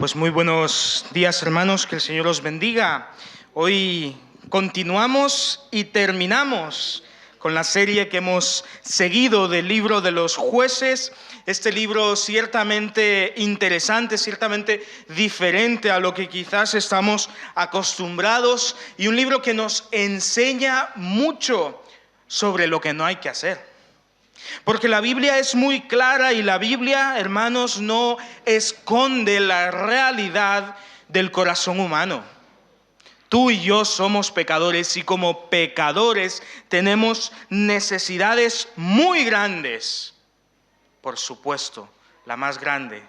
Pues muy buenos días, hermanos, que el Señor os bendiga. Hoy continuamos y terminamos con la serie que hemos seguido del libro de los jueces. Este libro ciertamente interesante, ciertamente diferente a lo que quizás estamos acostumbrados, y un libro que nos enseña mucho sobre lo que no hay que hacer. Porque la Biblia es muy clara y la Biblia, hermanos, no esconde la realidad del corazón humano. Tú y yo somos pecadores y como pecadores tenemos necesidades muy grandes. Por supuesto, la más grande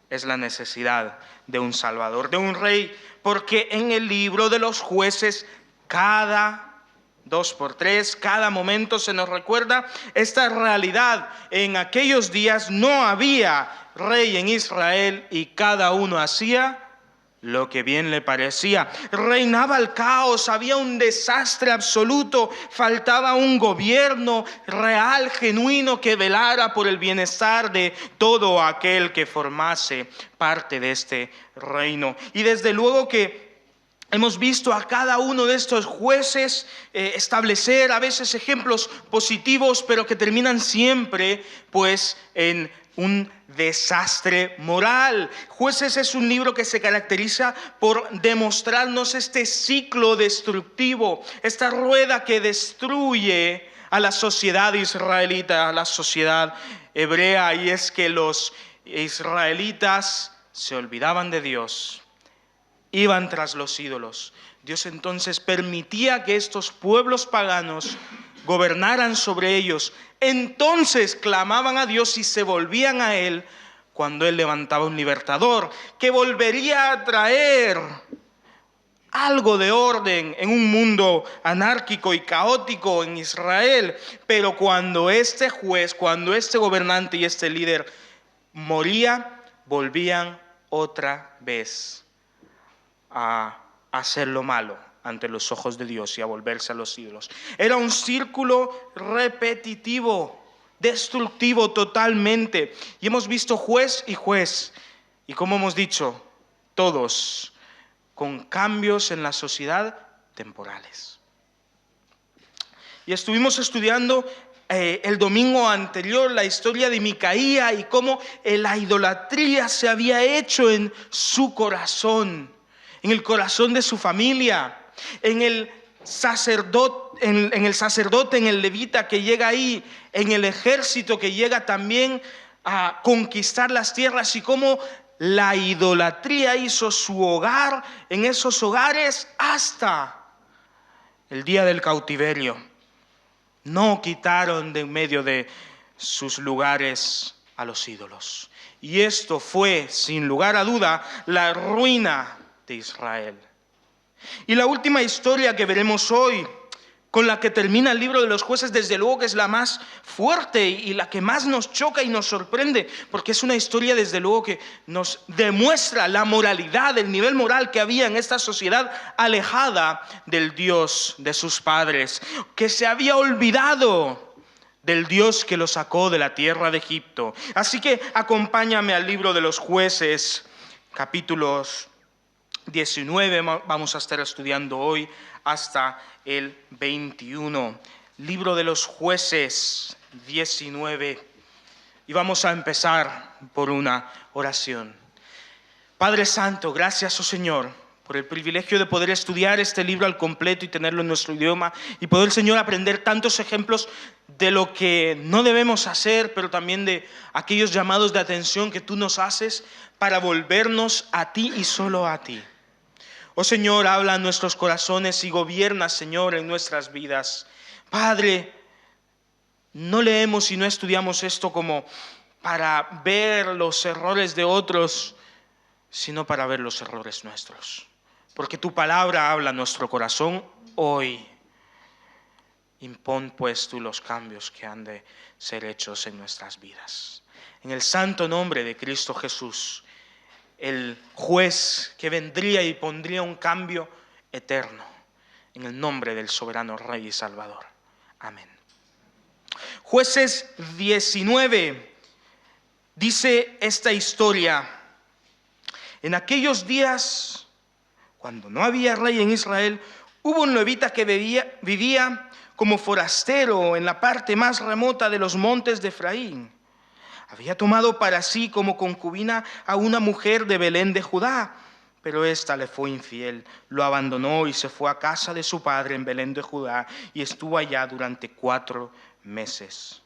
es la necesidad de un Salvador, de un Rey, porque en el libro de los jueces cada 2x3, cada momento se nos recuerda esta realidad. En aquellos días no había rey en Israel y cada uno hacía lo que bien le parecía. Reinaba el caos, había un desastre absoluto, faltaba un gobierno real, genuino, que velara por el bienestar de todo aquel que formase parte de este reino. Y desde luego que hemos visto a cada uno de estos jueces establecer a veces ejemplos positivos, pero que terminan siempre pues en un desastre moral. Jueces es un libro que se caracteriza por demostrarnos este ciclo destructivo, esta rueda que destruye a la sociedad israelita, a la sociedad hebrea, y es que los israelitas se olvidaban de Dios, iban tras los ídolos. Dios entonces permitía que estos pueblos paganos gobernaran sobre ellos. Entonces clamaban a Dios y se volvían a Él cuando Él levantaba un libertador que volvería a traer algo de orden en un mundo anárquico y caótico en Israel. Pero cuando este juez, cuando este gobernante y este líder moría, volvían otra vez a hacer lo malo ante los ojos de Dios y a volverse a los ídolos. Era un círculo repetitivo, destructivo totalmente. Y hemos visto juez y juez, y como hemos dicho, todos con cambios en la sociedad temporales. Y estuvimos estudiando el domingo anterior la historia de Micaía y cómo la idolatría se había hecho en su corazón, en el corazón de su familia, en el sacerdote, en el levita que llega ahí, en el ejército que llega también a conquistar las tierras, y cómo la idolatría hizo su hogar en esos hogares hasta el día del cautiverio. No quitaron de en medio de sus lugares a los ídolos. Y esto fue, sin lugar a duda, la ruina de Israel. Y la última historia que veremos hoy, con la que termina el libro de los jueces, desde luego que es la más fuerte y la que más nos choca y nos sorprende, porque es una historia desde luego que nos demuestra la moralidad, el nivel moral que había en esta sociedad alejada del Dios de sus padres, que se había olvidado del Dios que los sacó de la tierra de Egipto. Así que acompáñame al libro de los jueces, capítulos 19, vamos a estar estudiando hoy hasta el 21. Libro de los jueces 19. Y vamos a empezar por una oración. Padre Santo, gracias, oh Señor, por el privilegio de poder estudiar este libro al completo y tenerlo en nuestro idioma, y poder, Señor, aprender tantos ejemplos de lo que no debemos hacer, pero también de aquellos llamados de atención que tú nos haces para volvernos a ti y solo a ti. Oh Señor, habla en nuestros corazones y gobierna, Señor, en nuestras vidas. Padre, no leemos y no estudiamos esto como para ver los errores de otros, sino para ver los errores nuestros. Porque tu palabra habla a nuestro corazón hoy. Impón pues tú los cambios que han de ser hechos en nuestras vidas. En el santo nombre de Cristo Jesús, el juez que vendría y pondría un cambio eterno, en el nombre del soberano Rey y Salvador. Amén. Jueces 19 dice esta historia En aquellos días, cuando no había rey en Israel, hubo un levita que vivía como forastero en la parte más remota de los montes de Efraín. Había tomado para sí como concubina a una mujer de Belén de Judá, pero ésta le fue infiel, lo abandonó y se fue a casa de su padre en Belén de Judá y estuvo allá durante 4 meses.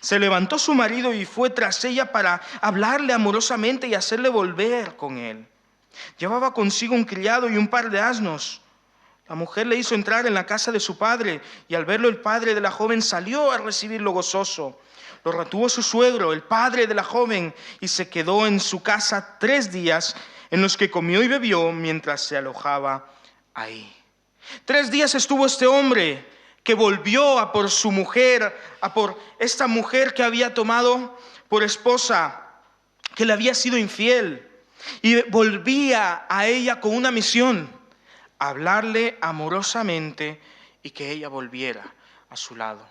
Se levantó su marido y fue tras ella para hablarle amorosamente y hacerle volver con él. Llevaba consigo un criado y un par de asnos. La mujer le hizo entrar en la casa de su padre y al verlo el padre de la joven salió a recibirlo gozoso. Lo retuvo su suegro, el padre de la joven, y se quedó en su casa 3 días en los que comió y bebió mientras se alojaba ahí. 3 días estuvo este hombre que volvió a por su mujer, a por esta mujer que había tomado por esposa, que le había sido infiel, y volvía a ella con una misión: hablarle amorosamente y que ella volviera a su lado.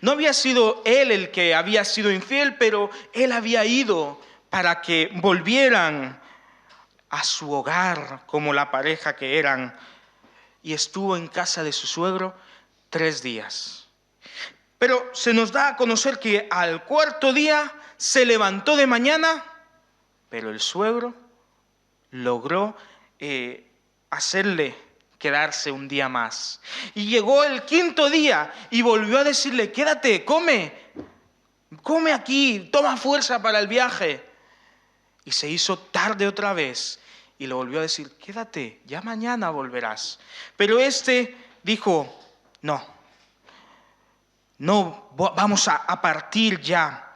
No había sido él el que había sido infiel, pero él había ido para que volvieran a su hogar como la pareja que eran, y estuvo en casa de su suegro 3 días. Pero se nos da a conocer que al 4.º día se levantó de mañana, pero el suegro logró hacerle quedarse un día más. Y llegó el 5.º día y volvió a decirle: quédate, come aquí, toma fuerza para el viaje. Y se hizo tarde otra vez y le volvió a decir: quédate, ya mañana volverás. Pero este dijo: no, vamos a partir ya.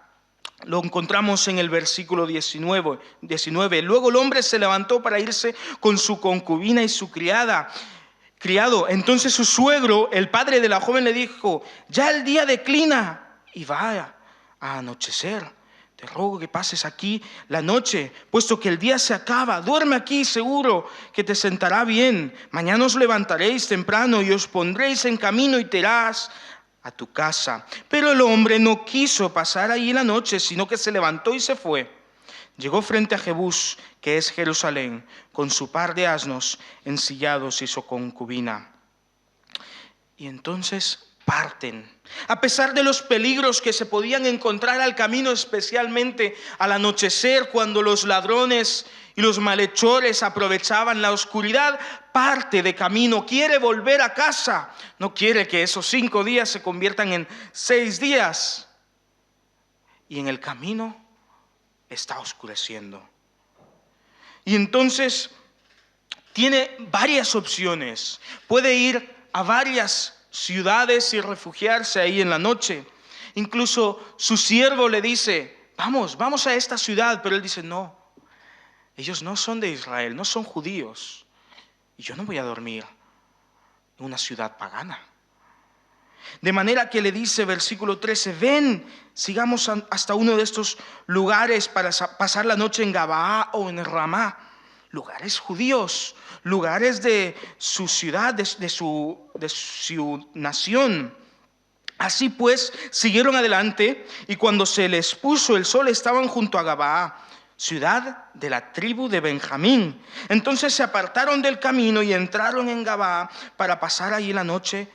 Lo encontramos en el versículo 19. Luego el hombre se levantó para irse con su concubina y su criado. Entonces su suegro, el padre de la joven, le dijo: ya el día declina y va a anochecer. Te ruego que pases aquí la noche, puesto que el día se acaba. Duerme aquí, seguro que te sentará bien. Mañana os levantaréis temprano y os pondréis en camino y te irás a tu casa. Pero el hombre no quiso pasar allí la noche, sino que se levantó y se fue. Llegó frente a Jebús, que es Jerusalén, con su par de asnos ensillados y su concubina. Y entonces parten. A pesar de los peligros que se podían encontrar al camino, especialmente al anochecer, cuando los ladrones y los malhechores aprovechaban la oscuridad, parte de camino, quiere volver a casa. No quiere que esos 5 días se conviertan en 6 días. Y en el camino está oscureciendo. Y entonces tiene varias opciones. Puede ir a varias ciudades y refugiarse ahí en la noche. Incluso su siervo le dice: vamos a esta ciudad. Pero él dice: no, ellos no son de Israel, no son judíos. Y yo no voy a dormir en una ciudad pagana. De manera que le dice, versículo 13: ven, sigamos hasta uno de estos lugares para pasar la noche en Gabaa o en Ramá. Lugares judíos, lugares de su ciudad, de su nación. Así pues, siguieron adelante, y cuando se les puso el sol estaban junto a Gabaa, ciudad de la tribu de Benjamín. Entonces se apartaron del camino y entraron en Gabaa para pasar allí la noche.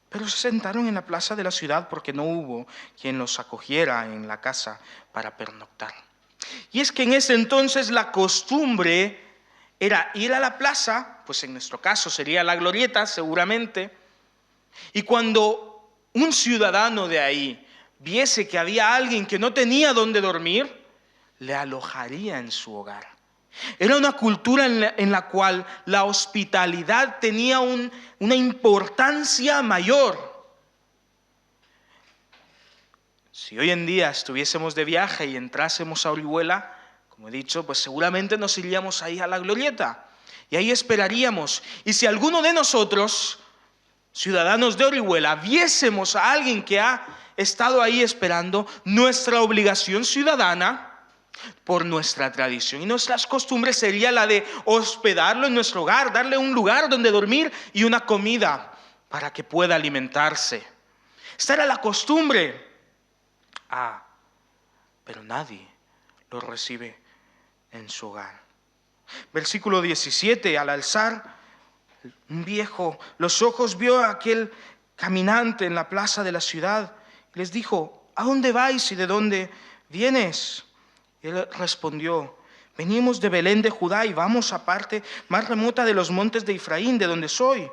Pero se sentaron en la plaza de la ciudad porque no hubo quien los acogiera en la casa para pernoctar. Y es que en ese entonces la costumbre era ir a la plaza, pues en nuestro caso sería la Glorieta seguramente, y cuando un ciudadano de ahí viese que había alguien que no tenía dónde dormir, le alojaría en su hogar. Era una cultura en la cual la hospitalidad tenía una importancia mayor. Si hoy en día estuviésemos de viaje y entrásemos a Orihuela, como he dicho, pues seguramente nos iríamos ahí a la Glorieta y ahí esperaríamos. Y si alguno de nosotros, ciudadanos de Orihuela, viésemos a alguien que ha estado ahí esperando, nuestra obligación ciudadana, por nuestra tradición y nuestras costumbres, sería la de hospedarlo en nuestro hogar, darle un lugar donde dormir y una comida para que pueda alimentarse. Esta era la costumbre. Pero nadie lo recibe en su hogar. Versículo 17, al alzar un viejo los ojos vio a aquel caminante en la plaza de la ciudad y les dijo: ¿a dónde vais y de dónde vienes? Y él respondió: venimos de Belén de Judá y vamos a parte más remota de los montes de Efraín, de donde soy.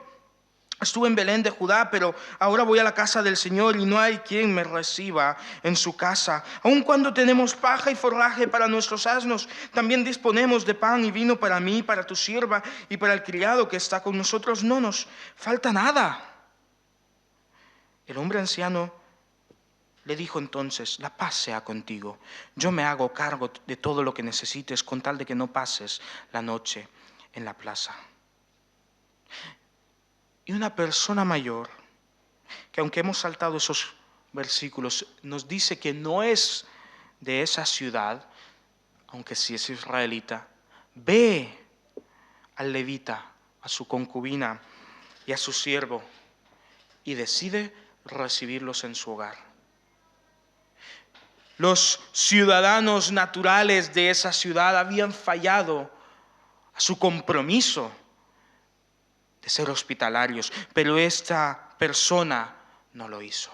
Estuve en Belén de Judá, pero ahora voy a la casa del Señor y no hay quien me reciba en su casa. Aun cuando tenemos paja y forraje para nuestros asnos, también disponemos de pan y vino para mí, para tu sierva y para el criado que está con nosotros. No nos falta nada. El hombre anciano le dijo entonces: la paz sea contigo. Yo me hago cargo de todo lo que necesites con tal de que no pases la noche en la plaza. Y una persona mayor, que aunque hemos saltado esos versículos, nos dice que no es de esa ciudad, aunque sí es israelita, ve al levita, a su concubina y a su siervo y decide recibirlos en su hogar. Los ciudadanos naturales de esa ciudad habían fallado a su compromiso de ser hospitalarios, pero esta persona no lo hizo.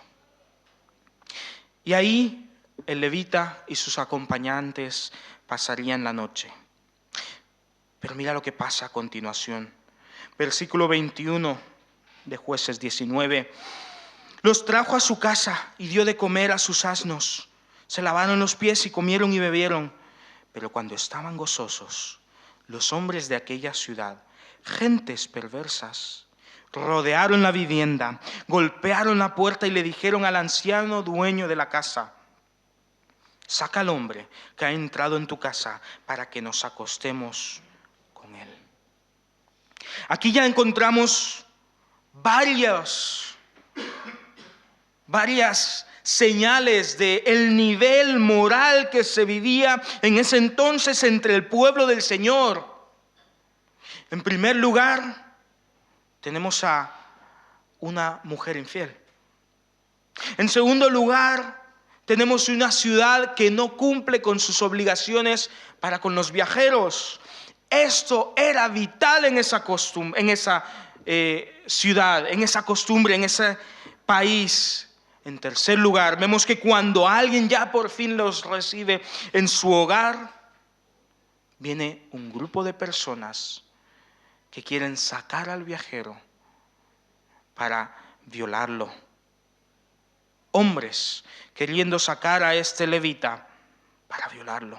Y ahí el levita y sus acompañantes pasarían la noche. Pero mira lo que pasa a continuación. Versículo 21 de Jueces 19. Los trajo a su casa y dio de comer a sus asnos. Se lavaron los pies y comieron y bebieron. Pero cuando estaban gozosos, los hombres de aquella ciudad, gentes perversas, rodearon la vivienda, golpearon la puerta y le dijeron al anciano dueño de la casa: saca al hombre que ha entrado en tu casa para que nos acostemos con él. Aquí ya encontramos varias señales del nivel moral que se vivía en ese entonces entre el pueblo del Señor. En primer lugar, tenemos a una mujer infiel. En segundo lugar, tenemos una ciudad que no cumple con sus obligaciones para con los viajeros. Esto era vital en esa costumbre, en esa ciudad, en esa costumbre, en ese país. En tercer lugar, vemos que cuando alguien ya por fin los recibe en su hogar, viene un grupo de personas que quieren sacar al viajero para violarlo. Hombres queriendo sacar a este levita para violarlo.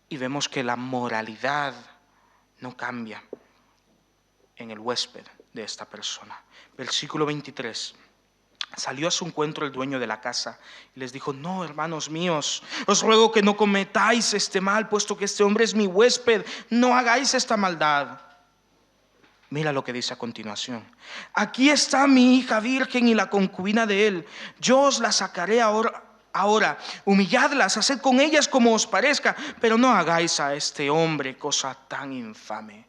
Y vemos que la moralidad no cambia en el huésped de esta persona. Versículo 23. Salió a su encuentro el dueño de la casa y les dijo: no, hermanos míos, os ruego que no cometáis este mal, puesto que este hombre es mi huésped. No hagáis esta maldad. Mira lo que dice a continuación: aquí está mi hija virgen y la concubina de él. Yo os la sacaré ahora, humilladlas, haced con ellas como os parezca, pero no hagáis a este hombre cosa tan infame.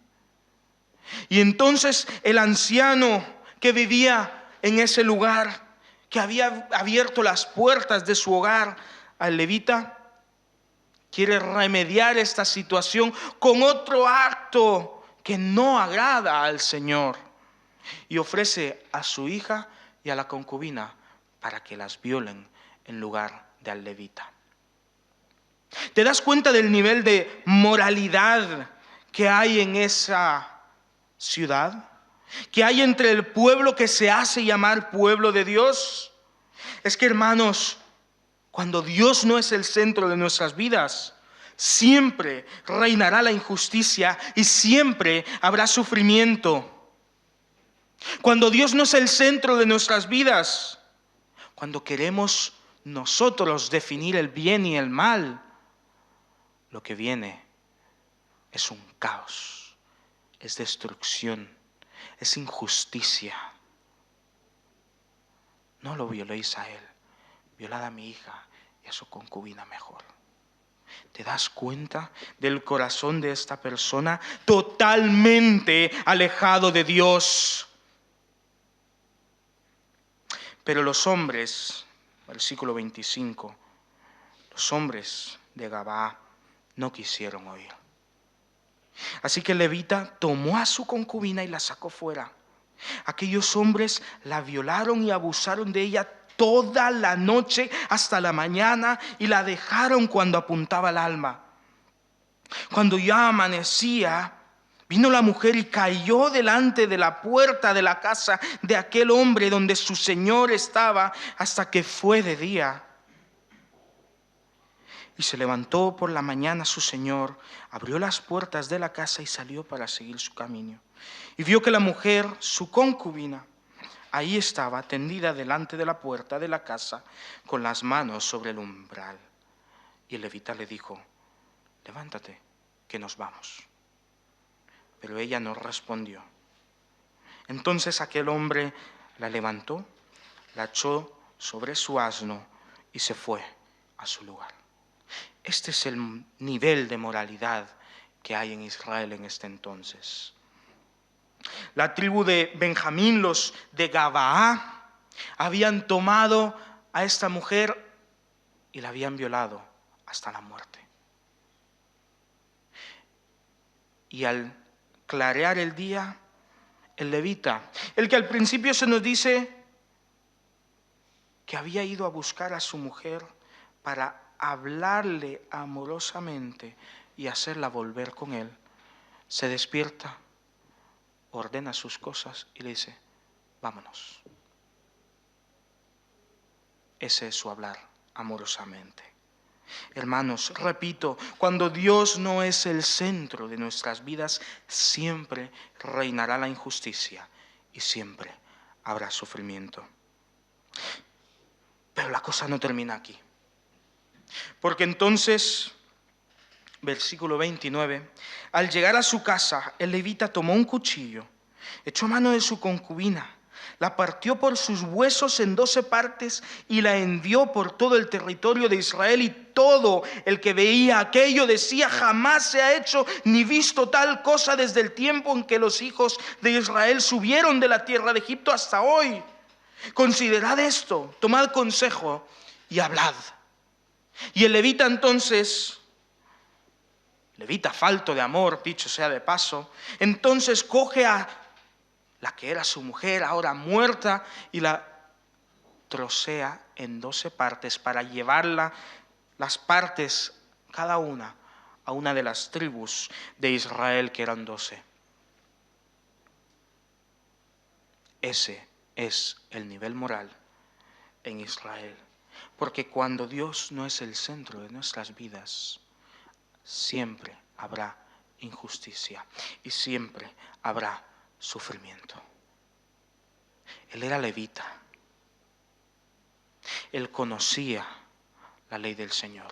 Y entonces el anciano que vivía en ese lugar, que había abierto las puertas de su hogar al levita, quiere remediar esta situación con otro acto que no agrada al Señor, y ofrece a su hija y a la concubina para que las violen en lugar de al levita. ¿Te das cuenta del nivel de moralidad que hay en esa ciudad? ¿Que hay entre el pueblo que se hace llamar pueblo de Dios? Es que, hermanos, cuando Dios no es el centro de nuestras vidas, siempre reinará la injusticia y siempre habrá sufrimiento. Cuando Dios no es el centro de nuestras vidas, cuando queremos nosotros definir el bien y el mal, lo que viene es un caos, es destrucción, es injusticia. No lo violéis a él, violad a mi hija y a su concubina mejor. ¿Te das cuenta del corazón de esta persona totalmente alejado de Dios? Pero los hombres, versículo 25, los hombres de Gabaa no quisieron oír. Así que el levita tomó a su concubina y la sacó fuera. Aquellos hombres la violaron y abusaron de ella toda la noche hasta la mañana y la dejaron cuando apuntaba el alma. Cuando ya amanecía, vino la mujer y cayó delante de la puerta de la casa de aquel hombre donde su señor estaba hasta que fue de día. Y se levantó por la mañana su señor, abrió las puertas de la casa y salió para seguir su camino. Y vio que la mujer, su concubina, ahí estaba tendida delante de la puerta de la casa con las manos sobre el umbral. Y el levita le dijo: levántate, que nos vamos. Pero ella no respondió. Entonces aquel hombre la levantó, la echó sobre su asno y se fue a su lugar. Este es el nivel de moralidad que hay en Israel en este entonces. La tribu de Benjamín, los de Gabaá, habían tomado a esta mujer y la habían violado hasta la muerte. Y al clarear el día, el levita, el que al principio se nos dice que había ido a buscar a su mujer para hablarle amorosamente y hacerla volver con él, se despierta, ordena sus cosas y le dice: vámonos. Ese es su hablar amorosamente. Hermanos, repito, cuando Dios no es el centro de nuestras vidas, siempre reinará la injusticia y siempre habrá sufrimiento. Pero la cosa no termina aquí. Porque entonces, versículo 29, al llegar a su casa, el levita tomó un cuchillo, echó mano de su concubina, la partió por sus huesos en 12 partes y la envió por todo el territorio de Israel. Y todo el que veía aquello decía: jamás se ha hecho ni visto tal cosa desde el tiempo en que los hijos de Israel subieron de la tierra de Egipto hasta hoy. Considerad esto, tomad consejo y hablad. Y el levita entonces, levita falto de amor, dicho sea de paso, entonces coge a la que era su mujer, ahora muerta, y la trocea en 12 partes para llevarla, las partes, cada una, a una de las tribus de Israel, que eran 12. Ese es el nivel moral en Israel. Porque cuando Dios no es el centro de nuestras vidas, siempre habrá injusticia y siempre habrá sufrimiento. Él era levita. Él conocía la ley del Señor.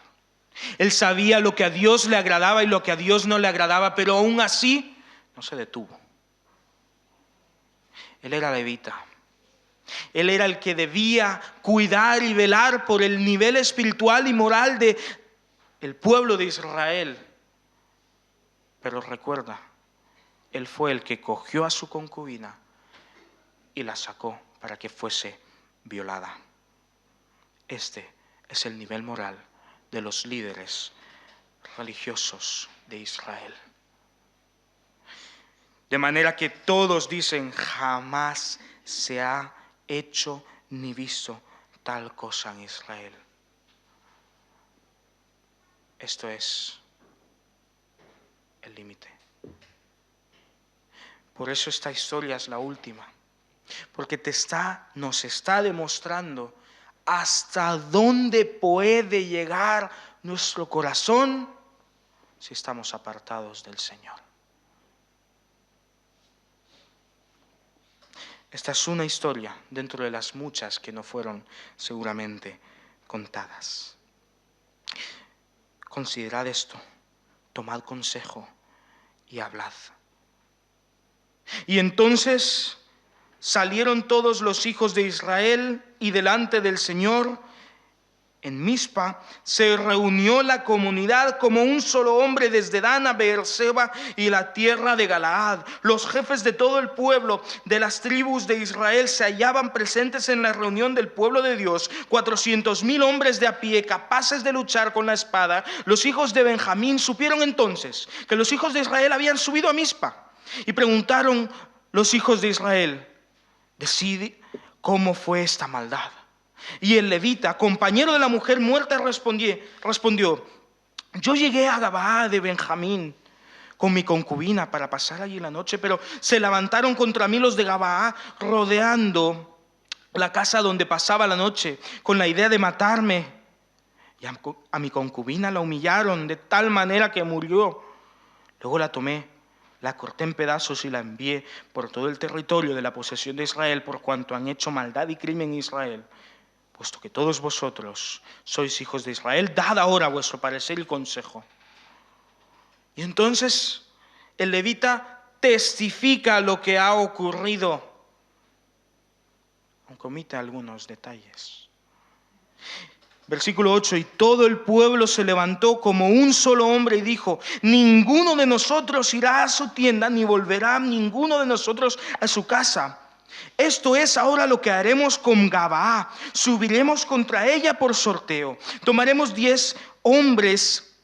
Él sabía lo que a Dios le agradaba y lo que a Dios no le agradaba, pero aún así no se detuvo. Él era levita. Él era el que debía cuidar y velar por el nivel espiritual y moral de el pueblo de Israel. Pero recuerda, él fue el que cogió a su concubina y la sacó para que fuese violada. Este es el nivel moral de los líderes religiosos de Israel. De manera que todos dicen: jamás se ha hecho ni visto tal cosa en Israel. Esto es el límite. Por eso esta historia es la última, porque nos está demostrando hasta dónde puede llegar nuestro corazón si estamos apartados del Señor. Esta es una historia dentro de las muchas que no fueron seguramente contadas. Considerad esto, tomad consejo y hablad. Y entonces salieron todos los hijos de Israel y delante del Señor en Mizpa, se reunió la comunidad como un solo hombre desde Dan a Beerseba y la tierra de Galaad. Los jefes de todo el pueblo de las tribus de Israel se hallaban presentes en la reunión del pueblo de Dios, 400,000 hombres de a pie, capaces de luchar con la espada. Los hijos de Benjamín supieron entonces que los hijos de Israel habían subido a Mizpa, y preguntaron los hijos de Israel: decide cómo fue esta maldad. Y el levita, compañero de la mujer muerta, respondió: yo llegué a Gabaa de Benjamín con mi concubina para pasar allí la noche, pero se levantaron contra mí los de Gabaa, rodeando la casa donde pasaba la noche, con la idea de matarme. Y a mi concubina la humillaron de tal manera que murió. Luego la tomé, la corté en pedazos y la envié por todo el territorio de la posesión de Israel, por cuanto han hecho maldad y crimen en Israel. Puesto que todos vosotros sois hijos de Israel, dad ahora vuestro parecer y consejo. Y entonces el levita testifica lo que ha ocurrido, aunque omite algunos detalles. Versículo 8: y todo el pueblo se levantó como un solo hombre y dijo: ninguno de nosotros irá a su tienda, ni volverá ninguno de nosotros a su casa. Esto es ahora lo que haremos con Gabaa: subiremos contra ella por sorteo. Tomaremos 10 hombres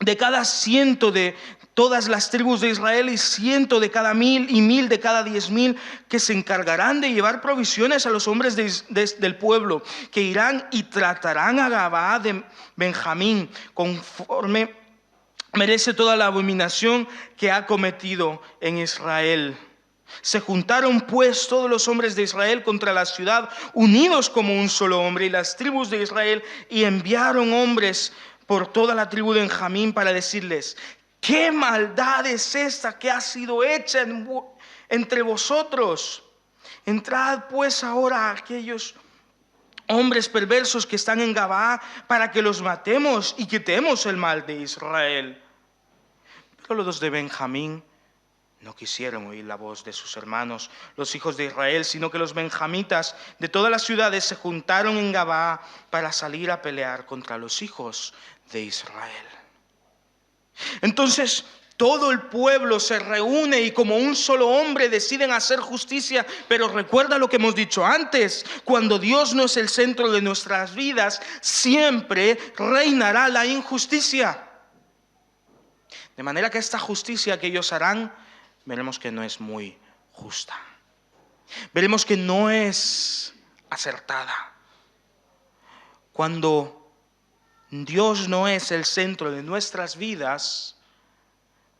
de cada 100 de todas las tribus de Israel, y 100 de cada 1,000 y 1,000 de cada 10,000, que se encargarán de llevar provisiones a los hombres del pueblo, que irán y tratarán a Gabaa de Benjamín conforme merece toda la abominación que ha cometido en Israel. Se juntaron pues todos los hombres de Israel contra la ciudad, unidos como un solo hombre, y las tribus de Israel, y enviaron hombres por toda la tribu de Benjamín para decirles: ¿qué maldad es esta que ha sido hecha entre vosotros? Entrad pues ahora a aquellos hombres perversos que están en Gabaa, para que los matemos y quitemos el mal de Israel. Pero los de Benjamín no quisieron oír la voz de sus hermanos, los hijos de Israel, sino que los benjamitas de todas las ciudades se juntaron en Gabaa para salir a pelear contra los hijos de Israel. Entonces todo el pueblo se reúne y como un solo hombre deciden hacer justicia. Pero recuerda lo que hemos dicho antes: cuando Dios no es el centro de nuestras vidas, siempre reinará la injusticia. De manera que esta justicia que ellos harán, veremos que no es muy justa. Veremos que no es acertada. Cuando Dios no es el centro de nuestras vidas,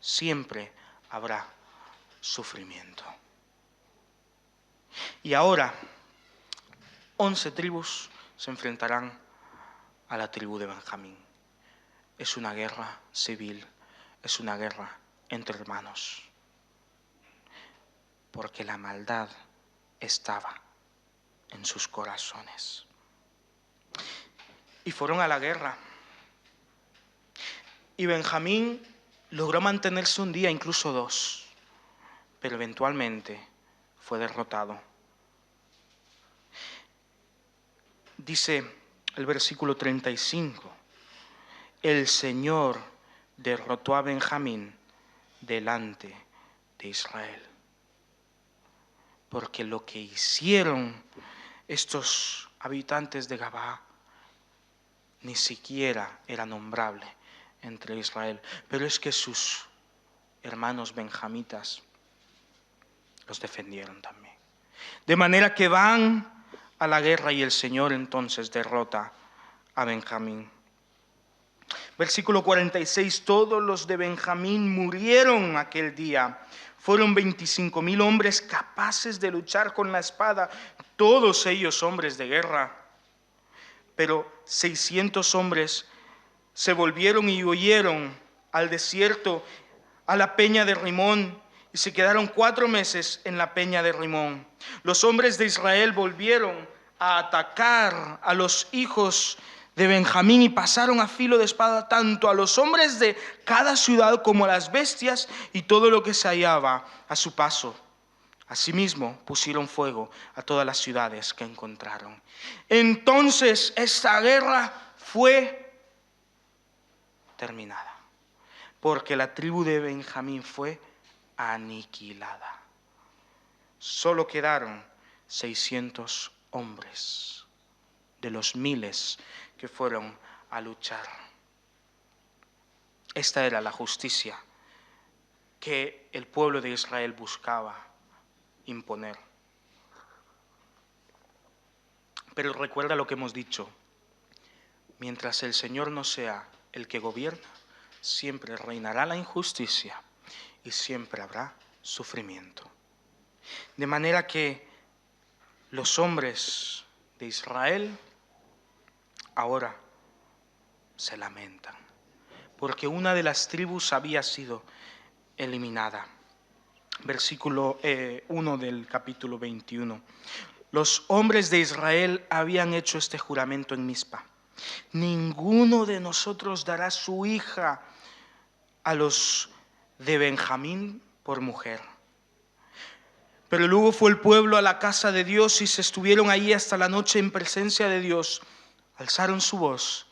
siempre habrá sufrimiento. Y ahora 11 tribus se enfrentarán a la tribu de Benjamín. Es una guerra civil, es una guerra entre hermanos, porque la maldad estaba en sus corazones. Y fueron a la guerra. Y Benjamín logró mantenerse un día, incluso 2, pero eventualmente fue derrotado. Dice el versículo 35: el Señor derrotó a Benjamín delante de Israel. Porque lo que hicieron estos habitantes de Gabaa ni siquiera era nombrable entre Israel. Pero es que sus hermanos benjamitas los defendieron también. De manera que van a la guerra y el Señor entonces derrota a Benjamín. Versículo 46: todos los de Benjamín murieron aquel día. Fueron 25,000 hombres capaces de luchar con la espada, todos ellos hombres de guerra. Pero 600 hombres se volvieron y huyeron al desierto, a la peña de Rimón, y se quedaron 4 meses en la peña de Rimón. Los hombres de Israel volvieron a atacar a los hijos de Benjamín y pasaron a filo de espada tanto a los hombres de cada ciudad como a las bestias y todo lo que se hallaba a su paso. Asimismo pusieron fuego a todas las ciudades que encontraron. Entonces esta guerra fue terminada, porque la tribu de Benjamín fue aniquilada. Solo quedaron 600 hombres de los miles que fueron a luchar. Esta era la justicia que el pueblo de Israel buscaba imponer. Pero recuerda lo que hemos dicho: mientras el Señor no sea el que gobierna, siempre reinará la injusticia y siempre habrá sufrimiento. De manera que los hombres de Israel ahora se lamentan, porque una de las tribus había sido eliminada. Versículo 1 del capítulo 21. Los hombres de Israel habían hecho este juramento en Mizpa: ninguno de nosotros dará su hija a los de Benjamín por mujer. Pero luego fue el pueblo a la casa de Dios y se estuvieron allí hasta la noche en presencia de Dios. Alzaron su voz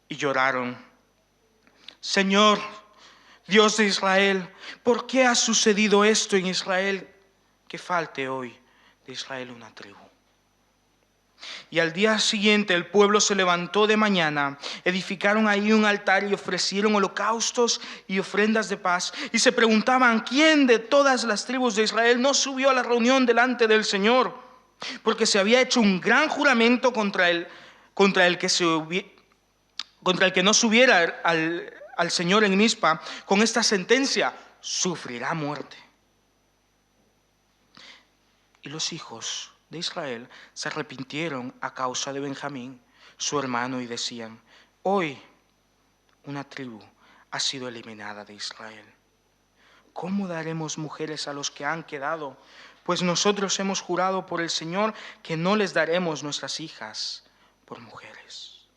y lloraron: Señor, Dios de Israel, ¿por qué ha sucedido esto en Israel, que falte hoy de Israel una tribu? Y al día siguiente el pueblo se levantó de mañana, edificaron ahí un altar y ofrecieron holocaustos y ofrendas de paz. Y se preguntaban: ¿quién de todas las tribus de Israel no subió a la reunión delante del Señor? Porque se había hecho un gran juramento contra el que no subiera al Señor en Mizpa, con esta sentencia: sufrirá muerte. Y los hijos de Israel se arrepintieron a causa de Benjamín, su hermano, y decían: hoy una tribu ha sido eliminada de Israel. ¿Cómo daremos mujeres a los que han quedado? Pues nosotros hemos jurado por el Señor que no les daremos nuestras hijas por mujeres.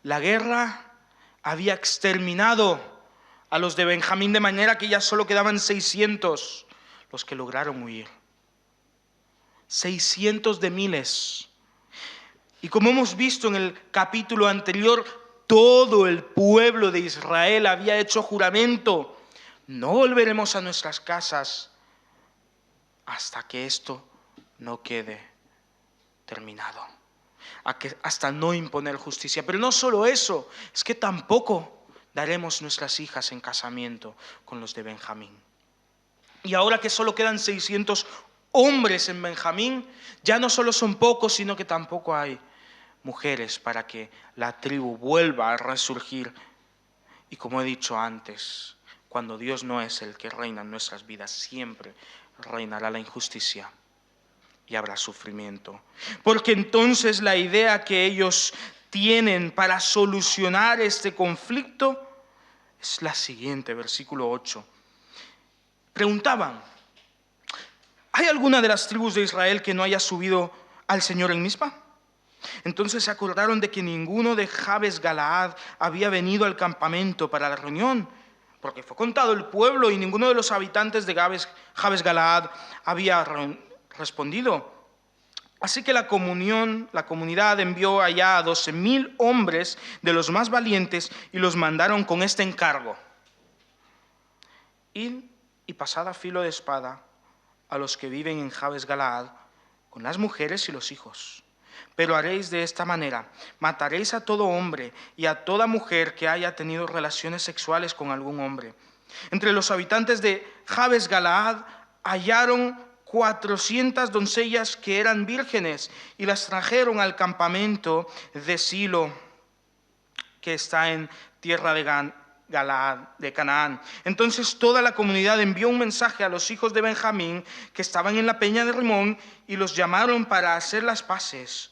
La guerra había exterminado a los de Benjamín, de manera que ya solo quedaban 600 los que lograron huir. 600 de miles. Y como hemos visto en el capítulo anterior, todo el pueblo de Israel había hecho juramento: no volveremos a nuestras casas hasta que esto no quede terminado, hasta no imponer justicia. Pero no solo eso, es que tampoco daremos nuestras hijas en casamiento con los de Benjamín. Y ahora que solo quedan 600 hombres en Benjamín, ya no solo son pocos, sino que tampoco hay mujeres para que la tribu vuelva a resurgir. Y como he dicho antes, cuando Dios no es el que reina en nuestras vidas, siempre reinará la injusticia y habrá sufrimiento. Porque entonces la idea que ellos tienen para solucionar este conflicto es la siguiente, versículo 8. Preguntaban: ¿hay alguna de las tribus de Israel que no haya subido al Señor en Mizpa? Entonces se acordaron de que ninguno de Jabes Galaad había venido al campamento para la reunión, porque fue contado el pueblo y ninguno de los habitantes de Jabes Galaad había respondido. Así que la comunidad envió allá a 12,000 hombres de los más valientes y los mandaron con este encargo: id y pasad a filo de espada a los que viven en Jabes Galaad, con las mujeres y los hijos. Pero haréis de esta manera: mataréis a todo hombre y a toda mujer que haya tenido relaciones sexuales con algún hombre. Entre los habitantes de Jabes Galaad hallaron 400 doncellas que eran vírgenes y las trajeron al campamento de Silo, que está en tierra de Canaán. Entonces toda la comunidad envió un mensaje a los hijos de Benjamín que estaban en la peña de Rimón y los llamaron para hacer las paces.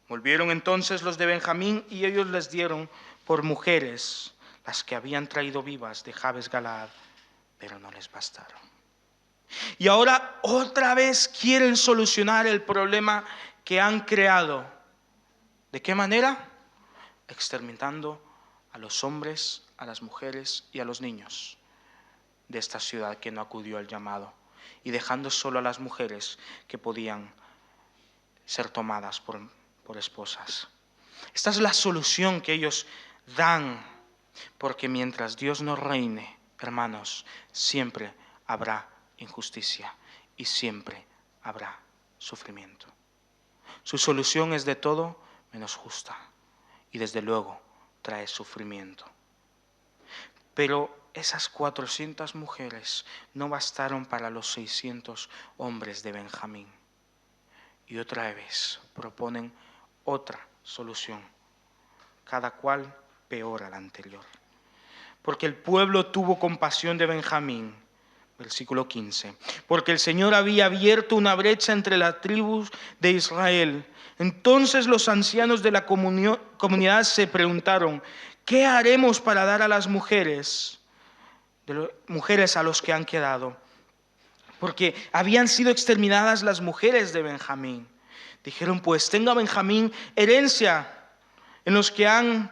Volvieron entonces los de Benjamín y ellos les dieron por mujeres las que habían traído vivas de Jabes Galaad, pero no les bastaron. Y ahora otra vez quieren solucionar el problema que han creado. ¿De qué manera? Exterminando a los hombres, a las mujeres y a los niños de esta ciudad que no acudió al llamado, y dejando solo a las mujeres que podían ser tomadas por esposas. Esta es la solución que ellos dan, porque mientras Dios no reine, hermanos, siempre habrá injusticia y siempre habrá sufrimiento. Su solución es de todo menos justa y desde luego trae sufrimiento. Pero esas 400 mujeres no bastaron para los 600 hombres de Benjamín. Y otra vez proponen otra solución, cada cual peor a la anterior. Porque el pueblo tuvo compasión de Benjamín, versículo 15, porque el Señor había abierto una brecha entre las tribus de Israel. Entonces los ancianos de la comunidad se preguntaron, ¿qué haremos para dar a las mujeres a los que han quedado? Porque habían sido exterminadas las mujeres de Benjamín. Dijeron, pues tenga Benjamín herencia en los que han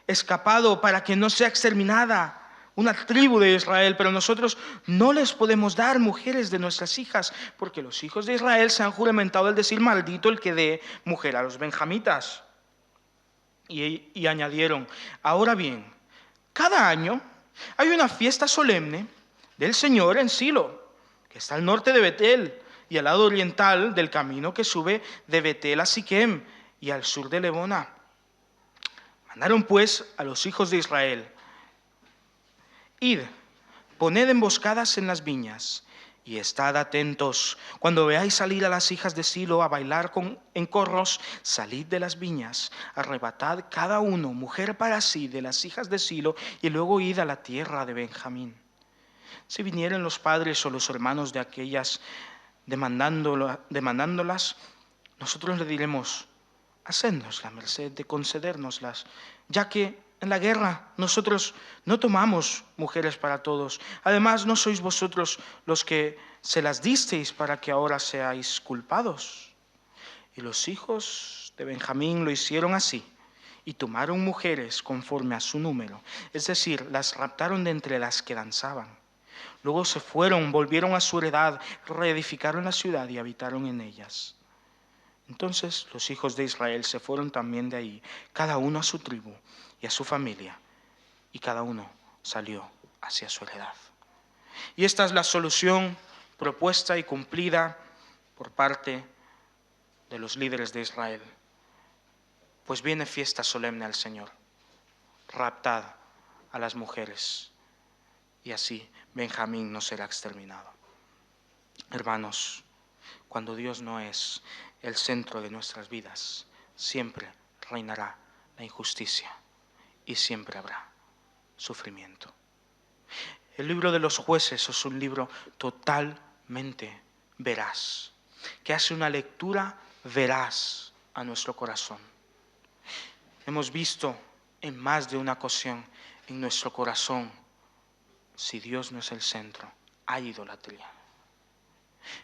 escapado para que no sea exterminada una tribu de Israel, pero nosotros no les podemos dar mujeres de nuestras hijas, porque los hijos de Israel se han juramentado el decir, maldito el que dé mujer a los benjamitas. Y añadieron, ahora bien, cada año hay una fiesta solemne del Señor en Silo, que está al norte de Betel y al lado oriental del camino que sube de Betel a Siquem y al sur de Lebona. Mandaron pues a los hijos de Israel, id, poned emboscadas en las viñas y estad atentos. Cuando veáis salir a las hijas de Silo a bailar en corros, salid de las viñas, arrebatad cada uno mujer para sí de las hijas de Silo y luego id a la tierra de Benjamín. Si vinieren los padres o los hermanos de aquellas demandándolas, nosotros le diremos, hacednos la merced de concedérnoslas, ya que en la guerra nosotros no tomamos mujeres para todos. Además, no sois vosotros los que se las disteis para que ahora seáis culpados. Y los hijos de Benjamín lo hicieron así, y tomaron mujeres conforme a su número, es decir, las raptaron de entre las que danzaban. Luego se fueron, volvieron a su heredad, reedificaron la ciudad y habitaron en ellas. Entonces los hijos de Israel se fueron también de ahí, cada uno a su tribu y a su familia, y cada uno salió hacia su heredad. Y esta es la solución propuesta y cumplida por parte de los líderes de Israel. Pues viene fiesta solemne al Señor, raptad a las mujeres, y así Benjamín no será exterminado. Hermanos, cuando Dios no es el centro de nuestras vidas, siempre reinará la injusticia y siempre habrá sufrimiento. El libro de los jueces es un libro totalmente veraz, que hace una lectura veraz a nuestro corazón. Hemos visto en más de una ocasión en nuestro corazón, si Dios no es el centro, hay idolatría.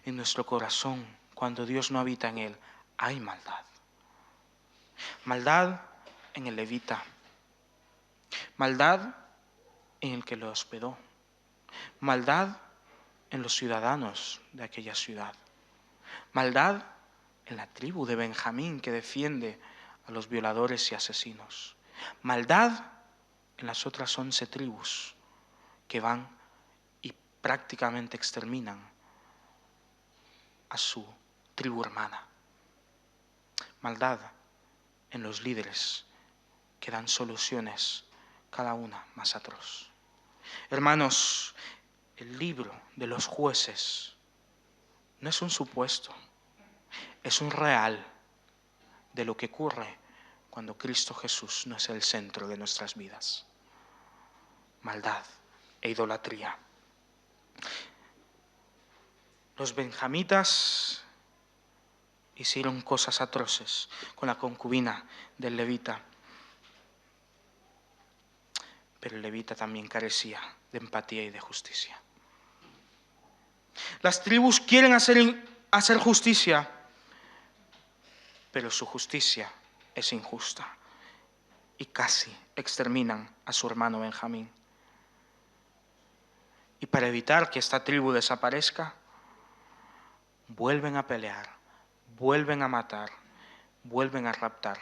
En nuestro corazón, cuando Dios no habita en él, hay maldad. Maldad en el levita, maldad en el que lo hospedó, maldad en los ciudadanos de aquella ciudad, maldad en la tribu de Benjamín que defiende a los violadores y asesinos, maldad en las otras 11 tribus que van y prácticamente exterminan a su tribu hermana. Maldad en los líderes que dan soluciones, cada una más atroz. Hermanos, el libro de los jueces no es un supuesto, es un real de lo que ocurre cuando Cristo Jesús no es el centro de nuestras vidas. Maldad e idolatría. Los benjamitas hicieron cosas atroces con la concubina del levita, pero el levita también carecía de empatía y de justicia. Las tribus quieren hacer justicia, pero su justicia es injusta y casi exterminan a su hermano Benjamín. Y para evitar que esta tribu desaparezca, vuelven a pelear, vuelven a matar, vuelven a raptar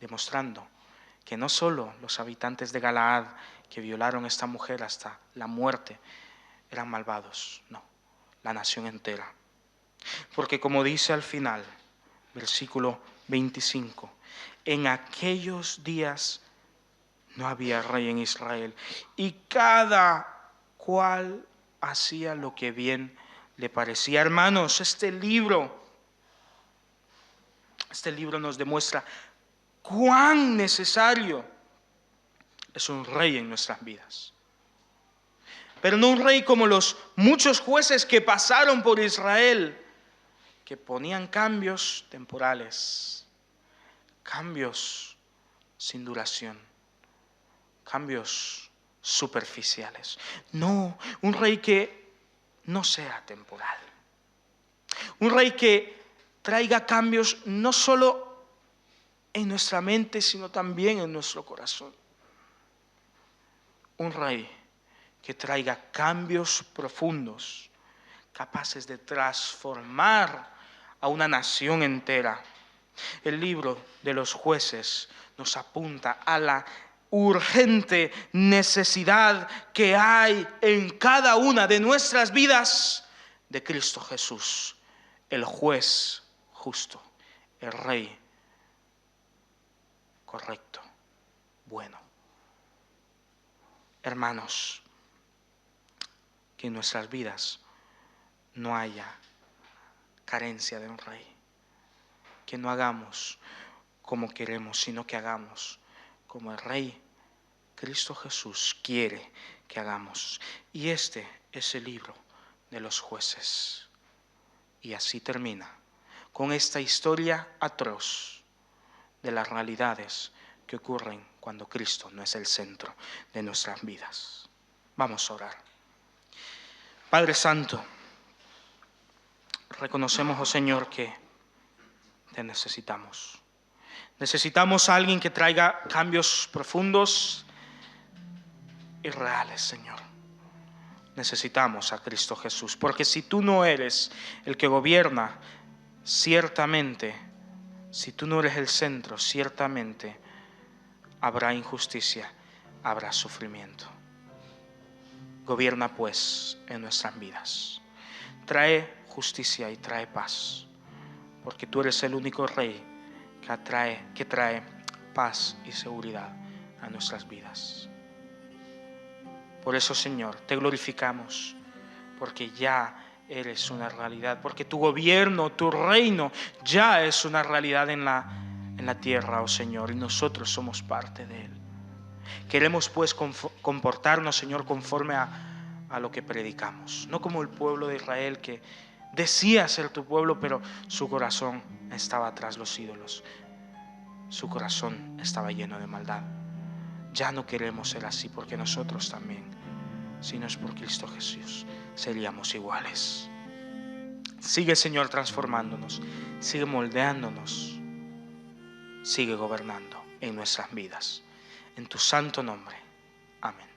demostrando que no solo los habitantes de Galaad que violaron a esta mujer hasta la muerte eran malvados, no, la nación entera. Porque como dice al final, versículo 25, en aquellos días no había rey en Israel y cada cual hacía lo que bien le parecía. Hermanos, este libro nos demuestra cuán necesario es un rey en nuestras vidas. Pero no un rey como los muchos jueces que pasaron por Israel, que ponían cambios temporales, cambios sin duración, cambios superficiales. No, un rey que no sea temporal. Un rey que traiga cambios no solo en nuestra mente, sino también en nuestro corazón. Un rey que traiga cambios profundos, capaces de transformar a una nación entera. El libro de los Jueces nos apunta a la urgente necesidad que hay en cada una de nuestras vidas de Cristo Jesús, el juez justo, el rey correcto, bueno. Hermanos, que en nuestras vidas no haya carencia de un rey, que no hagamos como queremos, sino que hagamos como el Rey Cristo Jesús quiere que hagamos. Y este es el libro de los Jueces. Y así termina con esta historia atroz de las realidades que ocurren cuando Cristo no es el centro de nuestras vidas. Vamos a orar. Padre Santo, reconocemos, oh Señor, que te necesitamos. Necesitamos a alguien que traiga cambios profundos y reales, Señor. Necesitamos a Cristo Jesús, porque si tú no eres el que gobierna, ciertamente, si tú no eres el centro, ciertamente habrá injusticia, habrá sufrimiento. Gobierna pues en nuestras vidas. Trae justicia y trae paz, porque tú eres el único Rey que trae paz y seguridad a nuestras vidas. Por eso, Señor, te glorificamos, porque ya eres una realidad, porque tu gobierno, tu reino ya es una realidad en la tierra, oh Señor, y nosotros somos parte de él. Queremos pues comportarnos, Señor, conforme a lo que predicamos, no como el pueblo de Israel que decía ser tu pueblo, pero su corazón estaba tras los ídolos. Su corazón estaba lleno de maldad. Ya no queremos ser así, porque nosotros también, si no es por Cristo Jesús, seríamos iguales. Sigue, Señor, transformándonos, sigue moldeándonos, sigue gobernando en nuestras vidas. En tu santo nombre. Amén.